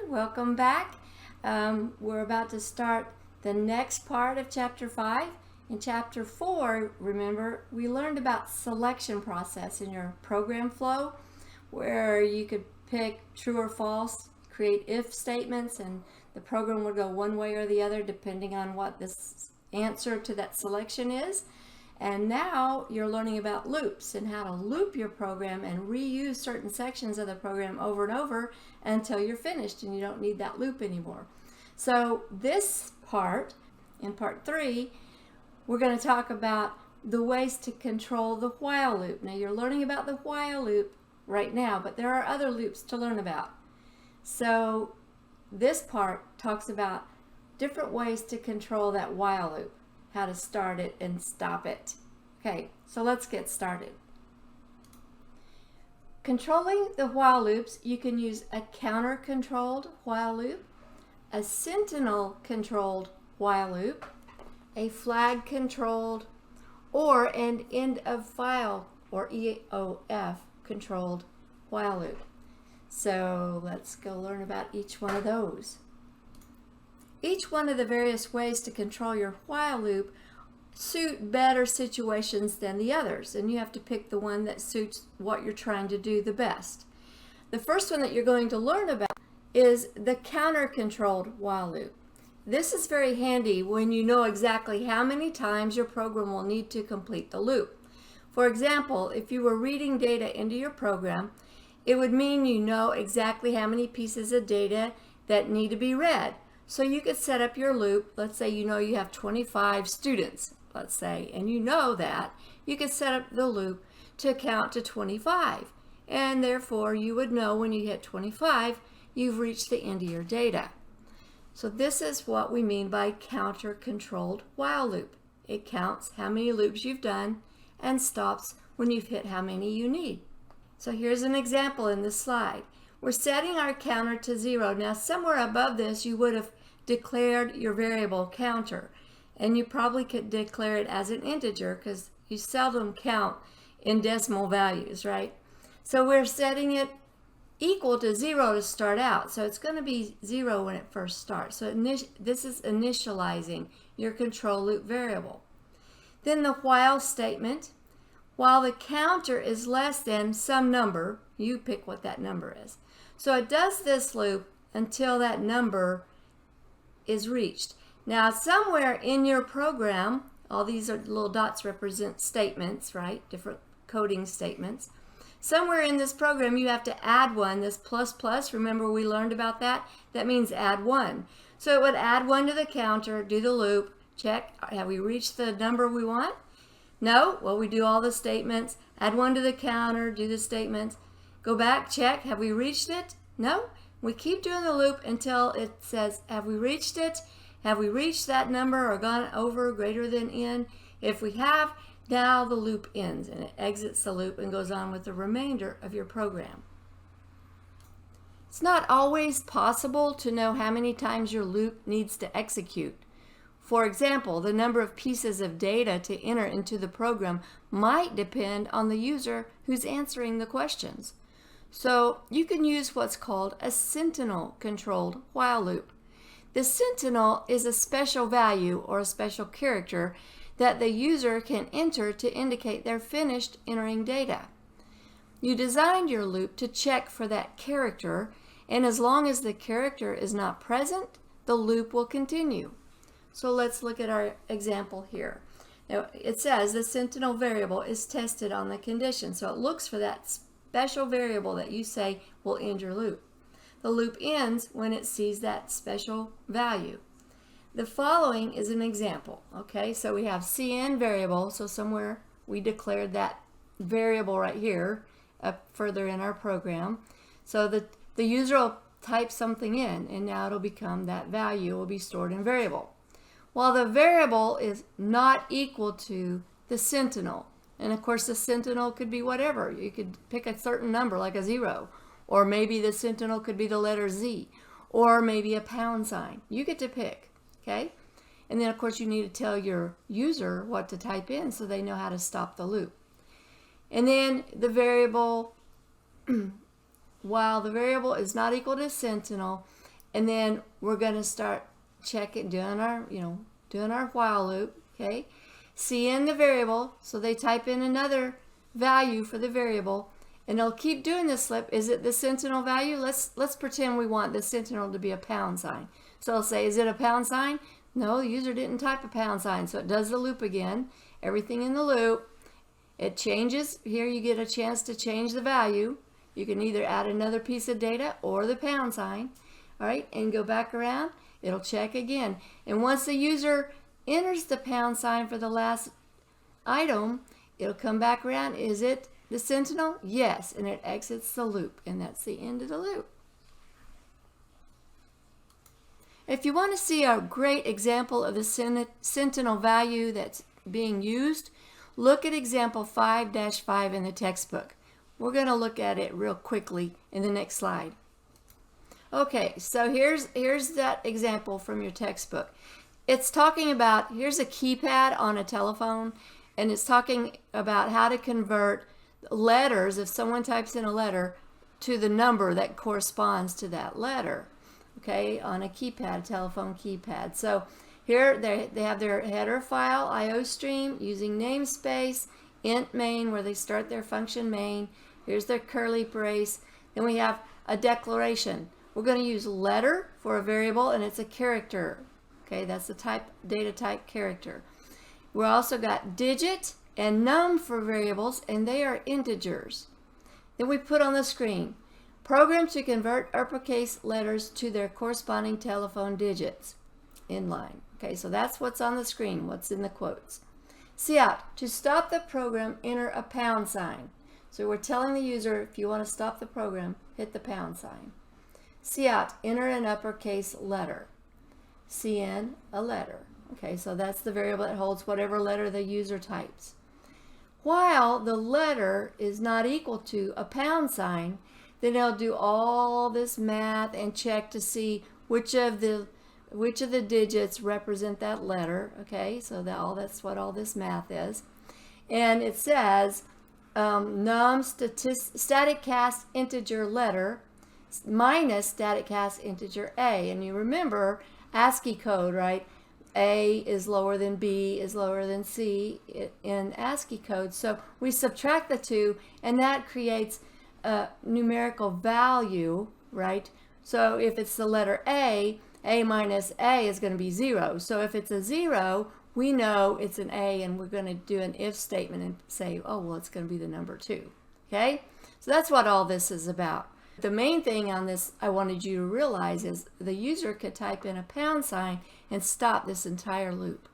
welcome back. We're about to start the next part of Chapter 5. In Chapter 4, remember, we learned about selection process in your program flow, where you could pick true or false, create if statements, and the program would go one way or the other depending on what this answer to that selection is. And now you're learning about loops and how to loop your program and reuse certain sections of the program over and over until you're finished and you don't need that loop anymore. So this part, in part 3, we're going to talk about the ways to control the while loop. Now you're learning about the while loop right now, but there are other loops to learn about. So this part talks about different ways to control that while loop, how to start it and stop it. Okay, so let's get started. Controlling the while loops, you can use a counter-controlled while loop, a sentinel-controlled while loop, a flag-controlled, or an end-of-file or EOF controlled while loop. So let's go learn about each one of those. Each one of the various ways to control your while loop suit better situations than the others, and you have to pick the one that suits what you're trying to do the best. The first one that you're going to learn about is the counter-controlled while loop. This is very handy when you know exactly how many times your program will need to complete the loop. For example, if you were reading data into your program, it would mean you know exactly how many pieces of data that need to be read. So you could set up your loop. Let's say you know you have 25 students, let's say, and you know that. You could set up the loop to count to 25. And therefore, you would know when you hit 25, you've reached the end of your data. So this is what we mean by counter-controlled while loop. It counts how many loops you've done and stops when you've hit how many you need. So here's an example in this slide. We're setting our counter to 0. Now somewhere above this you would have declared your variable counter, and you probably could declare it as an integer because you seldom count in decimal values, right? So we're setting it equal to 0 to start out, so it's going to be 0 when it first starts. So this is initializing your control loop variable. Then the while statement. While the counter is less than some number, you pick what that number is. So it does this loop until that number is reached. Now somewhere in your program, all these are little dots represent statements, right? Different coding statements. Somewhere in this program you have to add one, this plus plus, remember we learned about that? That means add 1. So it would add 1 to the counter, do the loop, check, have we reached the number we want? No? Well, we do all the statements, add 1 to the counter, do the statements, go back, check, have we reached it? No? We keep doing the loop until it says, have we reached it? Have we reached that number or gone over greater than n? If we have, now the loop ends and it exits the loop and goes on with the remainder of your program. It's not always possible to know how many times your loop needs to execute. For example, the number of pieces of data to enter into the program might depend on the user who's answering the questions. So you can use what's called a sentinel-controlled while loop. The sentinel is a special value or a special character that the user can enter to indicate they're finished entering data. You designed your loop to check for that character, and as long as the character is not present, the loop will continue. So let's look at our example here. Now it says the sentinel variable is tested on the condition. So it looks for that special variable that you say will end your loop. The loop ends when it sees that special value. The following is an example. Okay, so we have cn variable. So somewhere we declared that variable right here up further in our program. So the user will type something in and now it'll become that value will be stored in variable. While the variable is not equal to the sentinel, and of course the sentinel could be whatever. You could pick a certain number like a 0, or maybe the sentinel could be the letter Z, or maybe a pound sign. You get to pick, okay? And then of course you need to tell your user what to type in so they know how to stop the loop. And then the variable, while the variable is not equal to sentinel, and then we're going to start checking, doing our while loop. Okay, cin the variable, so they type in another value for the variable, and it'll keep doing this slip. Is it the sentinel value? Let's pretend we want the sentinel to be a pound sign. So I'll say, is it a pound sign? No, the user didn't type a pound sign, so it does the loop again. Everything in the loop. It changes. Here you get a chance to change the value. You can either add another piece of data or the pound sign. All right, and go back around. It'll check again. And once the user enters the pound sign for the last item, it'll come back around. Is it the sentinel? Yes, and it exits the loop, and that's the end of the loop. If you want to see a great example of the sentinel value that's being used, look at example 5-5 in the textbook. We're going to look at it real quickly in the next slide. Okay, so here's that example from your textbook. It's talking about, here's a keypad on a telephone, and it's talking about how to convert letters, if someone types in a letter, to the number that corresponds to that letter. Okay, on a keypad, telephone keypad. So here they have their header file, IO stream, using namespace, int main, where they start their function main. Here's their curly brace. Then we have a declaration. We're going to use letter for a variable, and it's a character. Okay, that's the type, data type character. We also got digit and num for variables, and they are integers. Then we put on the screen, program to convert uppercase letters to their corresponding telephone digits in line. Okay, so that's what's on the screen, what's in the quotes. Cout, to stop the program, enter a pound sign. So we're telling the user, if you want to stop the program, hit the pound sign. Cout, enter an uppercase letter. Cin, a letter. Okay, so that's the variable that holds whatever letter the user types. While the letter is not equal to a pound sign, then it'll do all this math and check to see which of the digits represent that letter. Okay, so that's what all this math is. And it says num static cast integer letter minus static cast integer A. And you remember ASCII code, right? A is lower than B is lower than C in ASCII code. So we subtract the two, and that creates a numerical value, right? So if it's the letter A minus A is going to be 0. So if it's a 0, we know it's an A, and we're going to do an if statement and say, oh, well, it's going to be the number 2. Okay? So that's what all this is about. The main thing on this I wanted you to realize is the user could type in a pound sign and stop this entire loop.